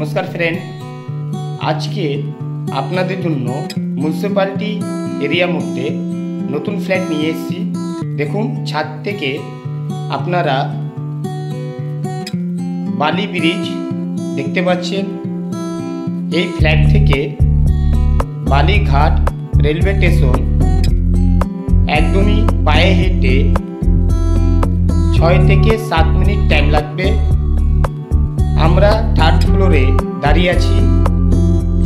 नमस्कार फ्रेंड, आज के আপনাদের জন্য মিউনিসিপ্যালিটি এরিয়ার মধ্যে নতুন ফ্ল্যাট নিয়ে এসেছি। দেখুন, ছাদ থেকে আপনারা বালি ব্রিজ দেখতে পাচ্ছেন। এই ফ্ল্যাট থেকে বালিঘাট রেলওয়ে স্টেশন একদমই পায়ে হেঁটে 6 থেকে 7 মিনিট টাইম লাগবে। আমরা থার্ড ফ্লোরে দাঁড়িয়ে আছি।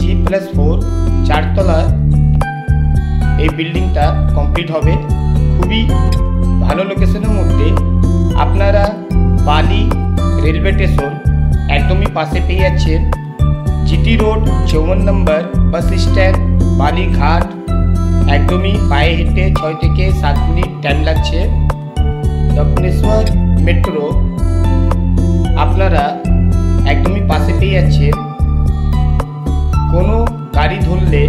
G+4 চারতলা এই বিল্ডিংটা কমপ্লিট হবে। খুবই ভালো লোকেশনের মধ্যে আপনারা বালি রেলওয়ে স্টেশন একদমই পাশে পেয়ে যাচ্ছেন। জিটি রোড 54 নম্বর বাস স্ট্যান্ড বালিঘাট একদমই পায়ে হেঁটে 6 থেকে 7 মিনিট টাইম লাগছে। দক্ষিণেশ্বর মেট্রো আপনারা একদমই পাশে পেয়ে যাচ্ছেন। কোনো গাড়ি ধরলে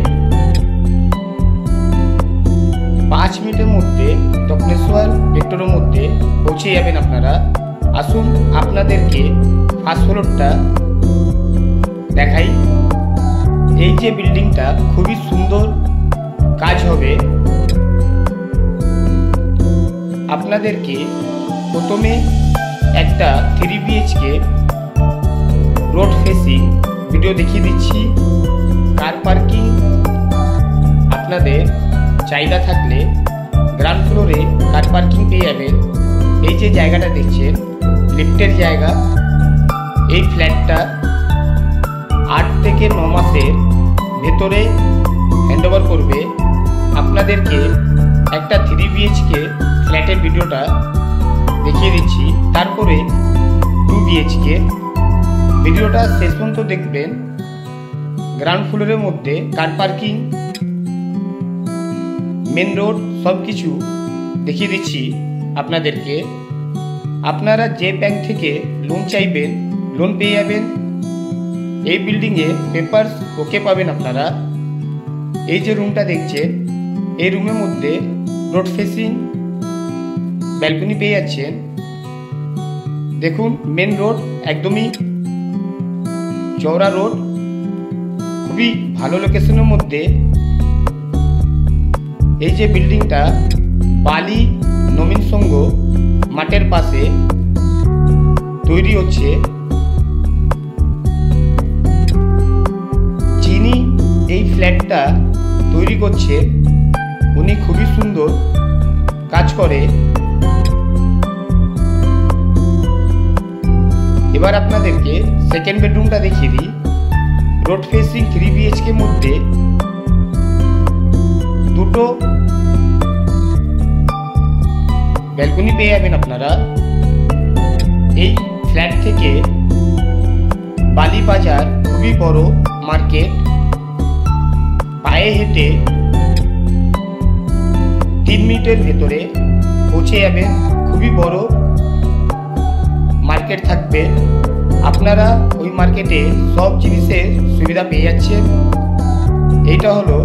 5 মিনিটের মধ্যে দক্ষিণেশ্বর মেট্রোর মধ্যে পৌঁছে যাবেন আপনারা। আসুন আপনাদেরকে ফার্স্ট ফ্লোরটা দেখাই। এই যে বিল্ডিংটা খুবই সুন্দর কাজ হবে। আপনাদেরকে প্রথমে একটা 3 BHK রোড ফেসিং ভিডিও দেখিয়ে দিচ্ছি। কার পার্কিং আপনাদের চাহিদা থাকলে গ্রাউন্ড ফ্লোরে কার পার্কিং পেয়ে যাবেন। এই যে জায়গাটা দেখছেন লিফটের জায়গা। এই ফ্ল্যাটটা 8 থেকে 9 মাসের ভেতরে হ্যান্ডওভার করবে। আপনাদেরকে একটা 3 BHK ফ্ল্যাটের ভিডিওটা দেখিয়ে দিচ্ছি, তারপরে 2 BHK ভিডিওটা শেষ পর্যন্ত দেখবেন। গ্রাউন্ড ফ্লোরের মধ্যে কার পার্কিং, মেন রোড সব কিছু দেখিয়ে দিচ্ছি আপনাদেরকে। আপনারা যে ব্যাংক থেকে লোন চাইবেন লোন পেয়ে যাবেন। এই বিল্ডিংয়ে পেপারস ওকে পাবেন আপনারা। এই যে রুমটা দেখছেন, এই রুমের মধ্যে রোড ফেসিং ব্যালকনি পেয়ে যাচ্ছেন। দেখুন, মেন রোড একদমই চওড়া রোড, খুবই ভালো লোকেশনের মধ্যে। এই যে বিল্ডিংটা বালি নবীন সংঘ মাঠের পাশে তৈরি হচ্ছে। যিনি এই ফ্ল্যাটটা তৈরি করছে উনি খুবই সুন্দর কাজ করে। এবার আপনাদেরকে সেকেন্ড বেডরুমটা দেখিয়ে দিই। রোড ফেসিং 3 BHK মধ্যে দুটো ব্যালকনি পেয়ে যাবেন আপনারা। এই ফ্ল্যাট থেকে বালি বাজার খুবই বড় মার্কেট। পায়ে হেঁটে 3 মিনিটের ভেতরে পৌঁছে যাবেন। খুবই বড় মার্কেট থাকবে। আপনারা ওই মার্কেটে সব জিনিসের সুবিধা পেয়ে যাচ্ছেন। এইটা হলো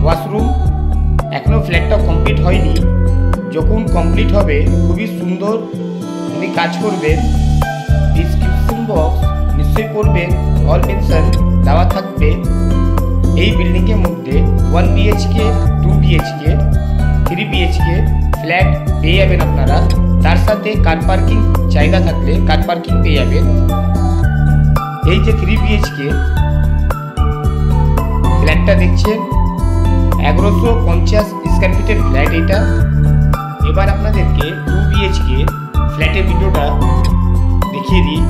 ওয়াশরুম। এখনো ফ্ল্যাটটা কমপ্লিট হয়নি। যখন কমপ্লিট হবে খুবই সুন্দর উনি কাজ করবেন। ডিসক্রিপশন বক্স নিশ্চয়ই পড়বেন, অল মেনশন দেওয়া থাকবে। এই বিল্ডিংয়ের মধ্যে 1 BHK 2 BHK 3 BHK ফ্ল্যাট পেয়ে যাবেন আপনারা। তার সাথে কার পার্কিং চাহিদা থাকলে কার পার্কিং পেয়ে যাবেন। এই যে 3 BHK ফ্ল্যাটটা দেখছেন 1150 স্কয়ার ফিটের ফ্ল্যাট এটা। এবার আপনাদেরকে 2 BHK ফ্ল্যাটের ভিডিওটা দেখিয়ে দিই।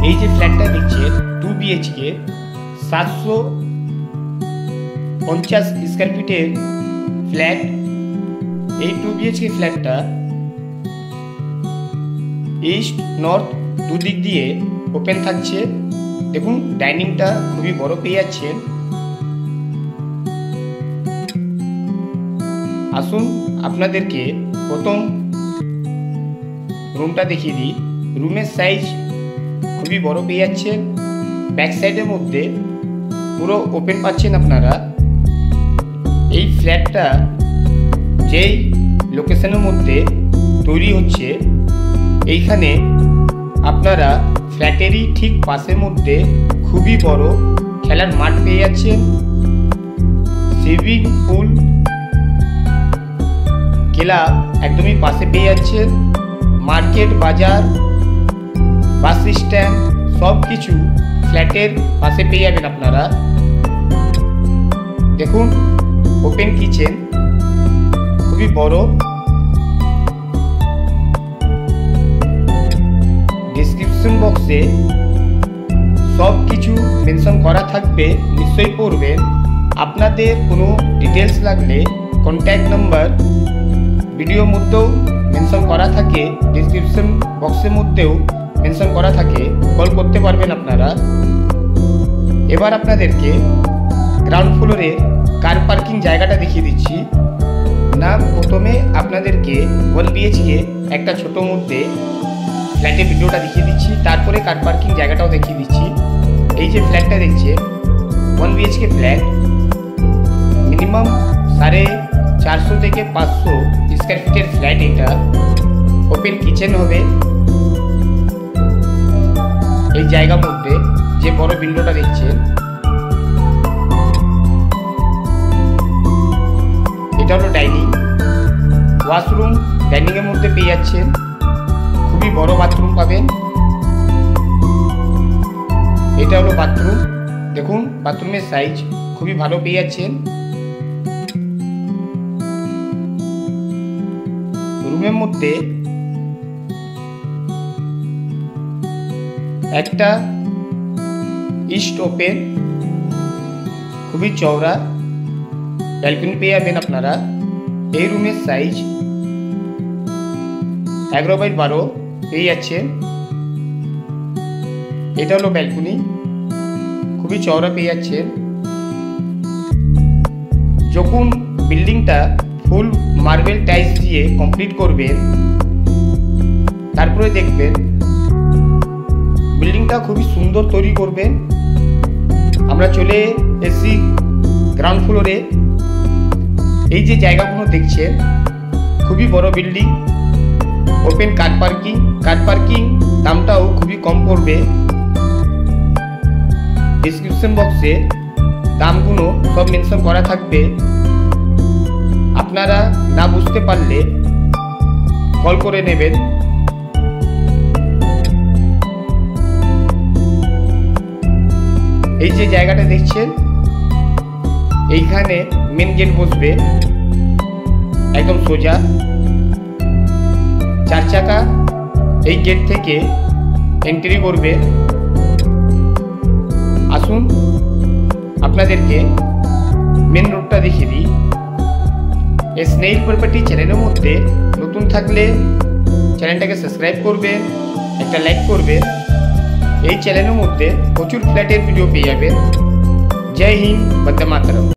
এই যে ফ্ল্যাটটা দেখছেন 2 BHK 750 স্কয়ার ফিটের ফ্ল্যাট। এই 2 BHK ফ্ল্যাটটা ইস্ট নর্থ দুদিক দিয়ে ওপেন থাকছে। দেখুন, ডাইনিংটা খুবই বড় পেয়ে যাচ্ছেন। আসুন আপনাদেরকে প্রথম রুমটা দেখিয়ে দিই। রুমের সাইজ খুবই বড় পেয়ে যাচ্ছেন। ব্যাক সাইডের মধ্যে পুরো ওপেন পাচ্ছেন আপনারা। এই ফ্ল্যাটটা যেই লোকেশনের মধ্যে তৈরি হচ্ছে এইখানে আপনারা ফ্ল্যাটেরই ঠিক পাশের মধ্যে খুবই বড় খেলার মাঠ পেয়ে যাচ্ছেন, সুইমিং পুল, ক্লাব একদমই পাশে পেয়ে যাচ্ছেন, মার্কেট, বাজার, বাস স্ট্যান্ড সব কিছু ফ্ল্যাটের পাশে পেয়ে যাবেন আপনারা। দেখুন ওপেন কিচেন খুবই বড়। ডিসক্রিপশন বক্সে সব কিছু মেনশন করা থাকবে, নিশ্চয়ই পড়বেন। আপনাদের কোনো ডিটেলস লাগলে কন্ট্যাক্ট নাম্বার ভিডিওর মধ্যেও মেনশন করা থাকে, ডিসক্রিপশন বক্সের মধ্যেও মেনশন করা থাকে, কল করতে পারবেন আপনারা। এবার আপনাদেরকে গ্রাউন্ড ফ্লোরের কার পার্কিং জায়গাটা দেখিয়ে দিচ্ছি। না, প্রথমে আপনাদেরকে 1 BHK একটা ছোট মধ্যে ফ্ল্যাটের ভিডিওটা দেখিয়ে দিচ্ছি, তারপরে কার পার্কিং জায়গাটাও দেখিয়ে দিচ্ছি। এই যে ফ্ল্যাটটা দেখছে 1 BHK ফ্ল্যাট, মিনিমাম 450 থেকে 500 স্কোয়ার ফিটের ফ্ল্যাট। এটা ওপেন কিচেন হবে এই জায়গার মধ্যে। যে বড় উইন্ডোটা দেখছেন এটা হলো ডাইনিং। ওয়াশরুম ডাইনিং এর মধ্যে পেয়ে যাচ্ছেন, খুবই বড় বাথরুম পাবেন। এটা হলো বাথরুম, দেখুন বাথরুমের সাইজ খুবই ভালো পেয়ে যাচ্ছেন। রুমের মধ্যে একটা ইস্ট ওপেন খুবই চওড়া ব্যালকনি পেয়ে যাবেন আপনারা। এই রুমের সাইজ 11x12 পেয়ে যাচ্ছেন। এটা হলো ব্যালকনি, খুবই চওড়া পেয়ে যাচ্ছেন। যখন বিল্ডিংটা ফুল মার্বেল টাইলস দিয়ে কমপ্লিট করবেন, তারপরে দেখবেন বিল্ডিংটা খুবই সুন্দর তৈরি করবেন। আমরা চলে এসেছি গ্রাউন্ড ফ্লোরে। এই যে জায়গাগুলো দেখছেন খুবই বড় building, open car parking. Car parking দামটাও খুবই কম পড়বে। ডিসক্রিপশন বক্সে দামগুলো সব মেনশন করা থাকবে। আপনারা না বুঝতে পারলে কল করে নেবেন। এই যে জায়গাটা দেখছেন এইখানে মেন গেট বসবে একদম সোজা, 4 চাকা এই গেট থেকে এন্ট্রি করবে। আসুন আপনাদেরকে মেন রোডটা দেখিয়ে দিই। এই স্নেইল প্রপার্টি চ্যানেলের মধ্যে নতুন থাকলে চ্যানেলটাকে সাবস্ক্রাইব করবেন, একটা লাইক করবেন। এই চ্যানেলের মধ্যে প্রচুর ফ্ল্যাটের ভিডিও পেয়ে যাবেন। জয় হিন্দ, বন্দে মাতরম।